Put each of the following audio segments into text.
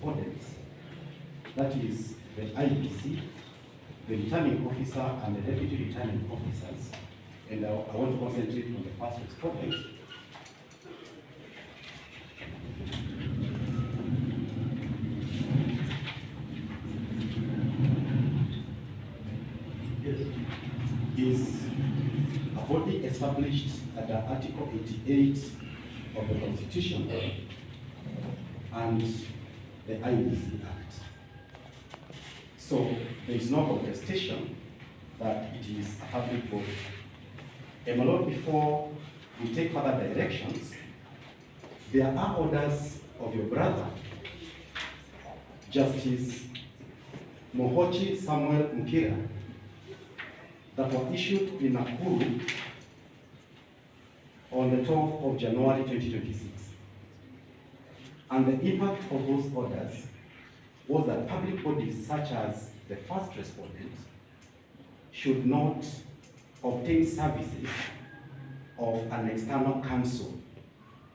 respondents, that is the IEBC, the returning officer, and the deputy returning officers. And I want to concentrate on the first respondent. Is a body established under Article 88 of the Constitution and the IEBC Act. So there is no contestation that it is a public body. And my Lord, before we take further directions, there are orders of your brother, Justice Mohochi Samuel Nkira, that were issued in Nakuru on the 12th of January 2026. And the impact of those orders was that public bodies such as the first respondent should not obtain services of an external counsel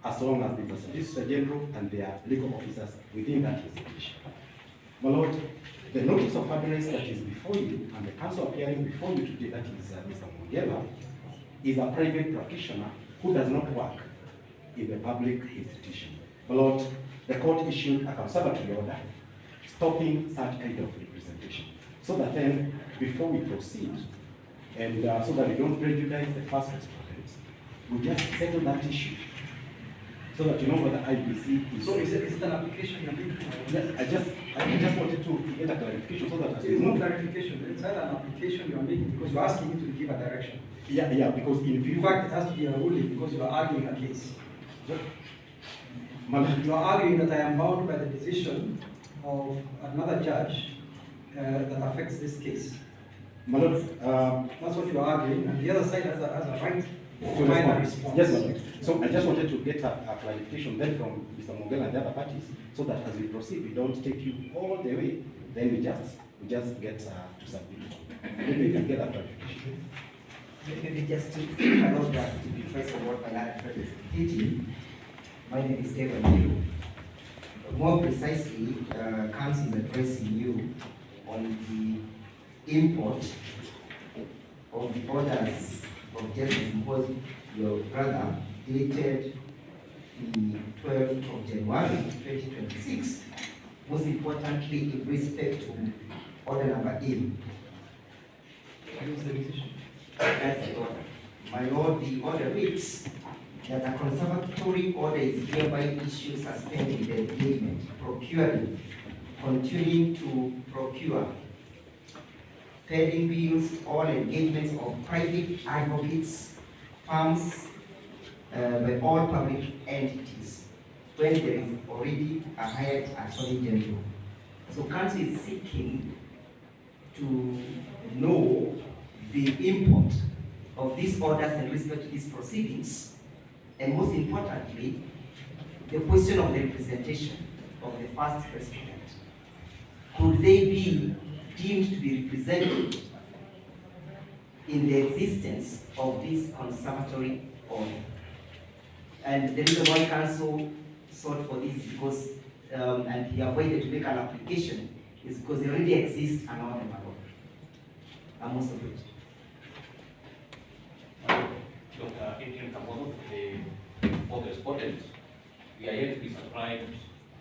as long as there is a Solicitor General and their legal officers within that institution. My Lord, the notice of address that is before you and the counsel appearing before you today, that is Mr. Mongela, is a private practitioner who does not work in the public institution. My Lord, the court issued a conservatory order stopping such kind of representation. So that then, before we proceed, and so that we don't prejudice the first respondents, we just settle that issue so that you know what the IEBC is. So is it an application you're making? Yes, I just wanted to get a clarification so that it's no clarification. It's not an application you are making because you're asking me to give a direction. Yeah, because in fact, it has to be a ruling because you are arguing a case. Yeah. You are arguing that I am bound by the decision of another judge that affects this case. My Lord, that's what you are arguing, and the other side has a right to find a response. Yes, my Lord. So I just wanted to get a clarification then from Mr. Mongela and the other parties, so that as we proceed, we don't take you all the way. Then we just get to submit. Maybe we can get a clarification. Maybe just to allow that to be first of all by representative. My name is David Liu. More precisely, Council is addressing you on the import of the orders of justice imposed your brother dated the 12th of January 2026. Most importantly, in respect to order number 8. What is the decision? That's the order. My Lord, the order reads that a conservatory order is hereby issued suspending the engagement, procuring, continuing to procure, paying bills, all engagements of private advocates, firms, by all public entities, when there is already a hired attorney general. So Council is seeking to know the import of these orders in respect to these proceedings, and most importantly, the question of the representation of the first respondent. Could they be deemed to be represented in the existence of this conservatory order? And the reason why Council sought for this is because, and he avoided to make an application, is because there already exists an order, and most of it. Dr. Adrian Kamono, for the respondents, we are yet to be surprised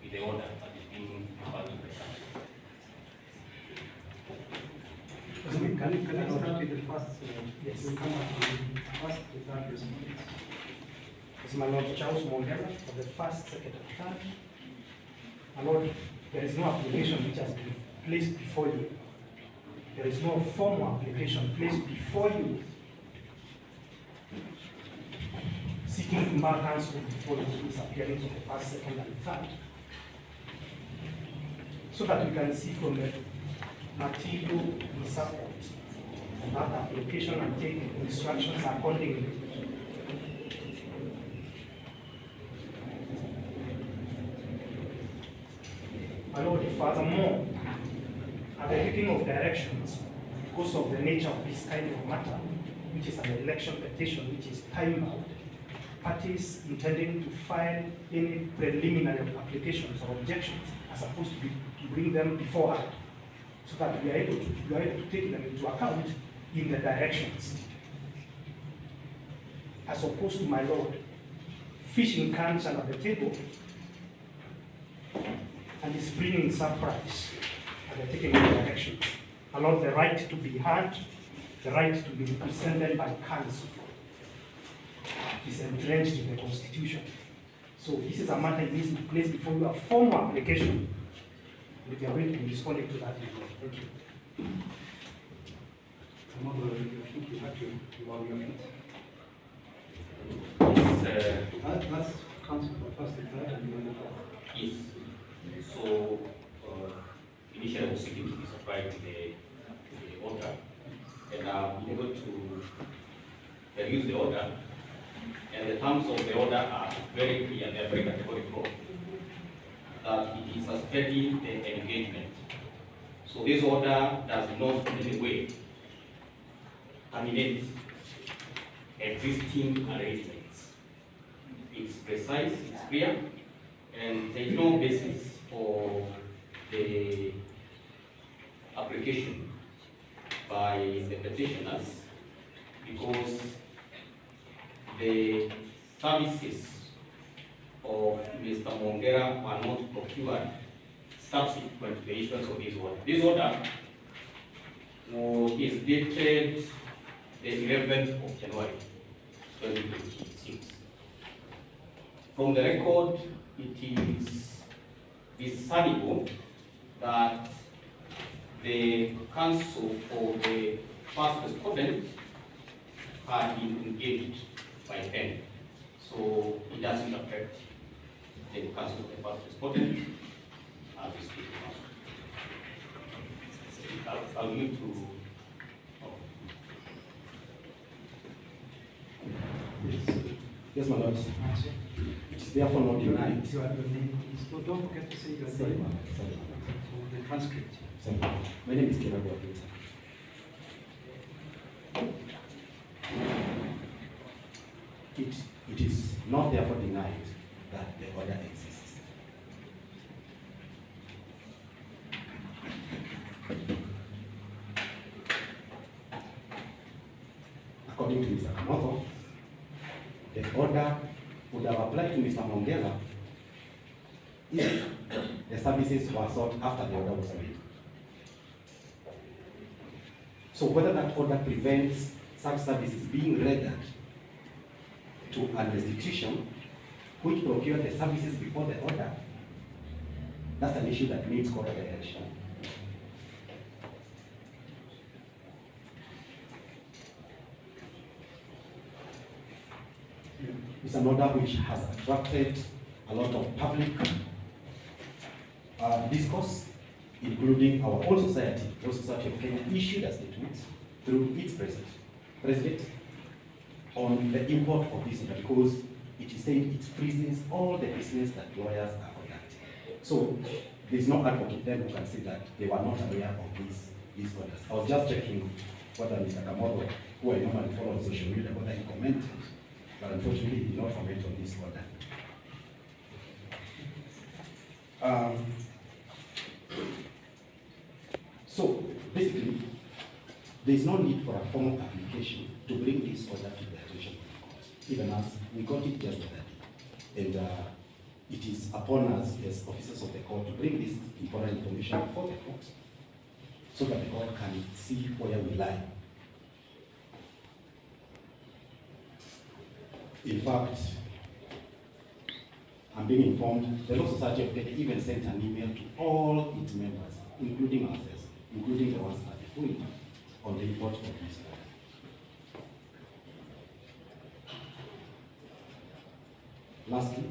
with the order that is being provided by Council. Can you start with the first? Yes. We'll come up with first with that response. This is my Lord Charles Mongela for the first, second, and third. My Lord, there is no application which has been placed before you. There is no formal application placed before you seeking to mark counsel before the appearance of the first, second, and third. So that we can see from the material we support that application and take instructions accordingly. My Lord, furthermore, at the taking of directions, because of the nature of this kind of matter, which is an election petition, which is time-bound, parties intending to file any preliminary applications or objections are supposed to bring them beforehand, so that we are able to take them into account in the directions. As opposed to, my lord, fishing comes under the table and is bringing surprise and they're taking the directions. Allow the right to be heard, the right to be represented by counsel is entrenched in the Constitution. So this is a matter that needs to be placed before you, a formal application. And we are going to be responding to that. Thank you. I think you have to allow your feet. That's council for first and third, and then the fourth. Yes. So, initially I was seeking to be supplied to the order, and I've been able to review the order, and the terms of the order are very clear, they are very categorical, that it is suspending the engagement. So this order does not in any way terminate existing arrangements. It's precise, it's clear, and there is no basis for the application by the petitioners because the services of Mr. Mongera were not procured subsequent to the issuance of this order. This order is dated the 11th of January 2026. From the record, it is discernible that the counsel for the first respondent had been engaged by then. So it doesn't affect the counsel of the first respondent as we speak now. I'll move to. Yes, my lord. It is therefore not denied. You have your name, please. Don't forget to say your name. So the transcript. My name is Kira Wamuthende. It is not therefore denied that the order exists. According to Mr. Kamoto, the order would have applied to Mr. Mongela if the services were sought after the order was made. So whether that order prevents such services being rendered to an institution which procured the services before the order, that's an issue that needs court direction. It's an order which has attracted a lot of public discourse, including our own society. The Society of Kenya issued a statement through its president on the import of this order because it is saying it freezes all the business that lawyers are conducting. So there's no advocate then who can say that they were not aware of these orders. I was just checking whether Mr. Kamoto, who I normally follow on social media, whether he commented, but unfortunately he did not comment on this order. So basically, there is no need for a formal application to bring this order to the attention of the court, even as we got it just the other day. And it is upon us as officers of the court to bring this important information before the court so that the court can see where we lie. In fact, I'm being informed, the Law Society of Kenya even sent an email to all its members, including ourselves, including the ones at the full on the import of this order. Lastly,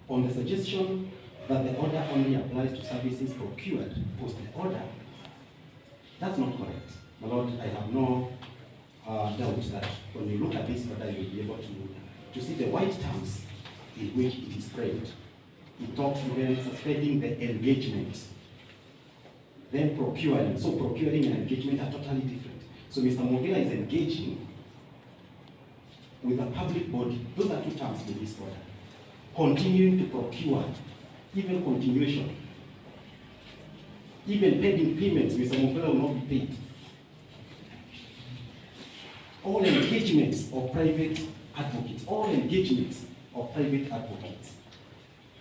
on the suggestion that the order only applies to services procured post the order, that's not correct. My Lord, I have no doubt that when you look at this order, you'll be able to see the white terms in which it is framed. It talks even suspending the engagement, then procuring. So procuring and engagement are totally different. So Mr. Mongela is engaging with a public body. Those are two terms in this order. continuing to procure, even continuation, even pending payments, Mr. Mompela will not be paid. All engagements of private advocates,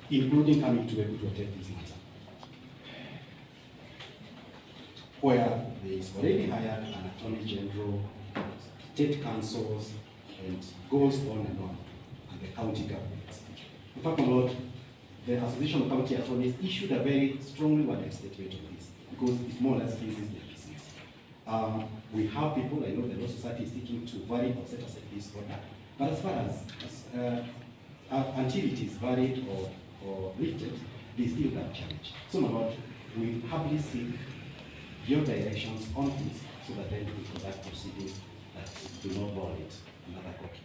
including coming to be able to attend this matter, where there is already hired an attorney general, state councils, and goes on, and the county governments. In fact, my Lord, the Association of County Attorneys issued a very strongly worded statement on this, because it more or less faces the business. We have people, I know the Law Society is seeking to vary or set aside this order, but as far as until it is varied or lifted, they still have challenge. So, my Lord, we happily seek your directions on this, so that then we conduct proceedings that do not violate another court.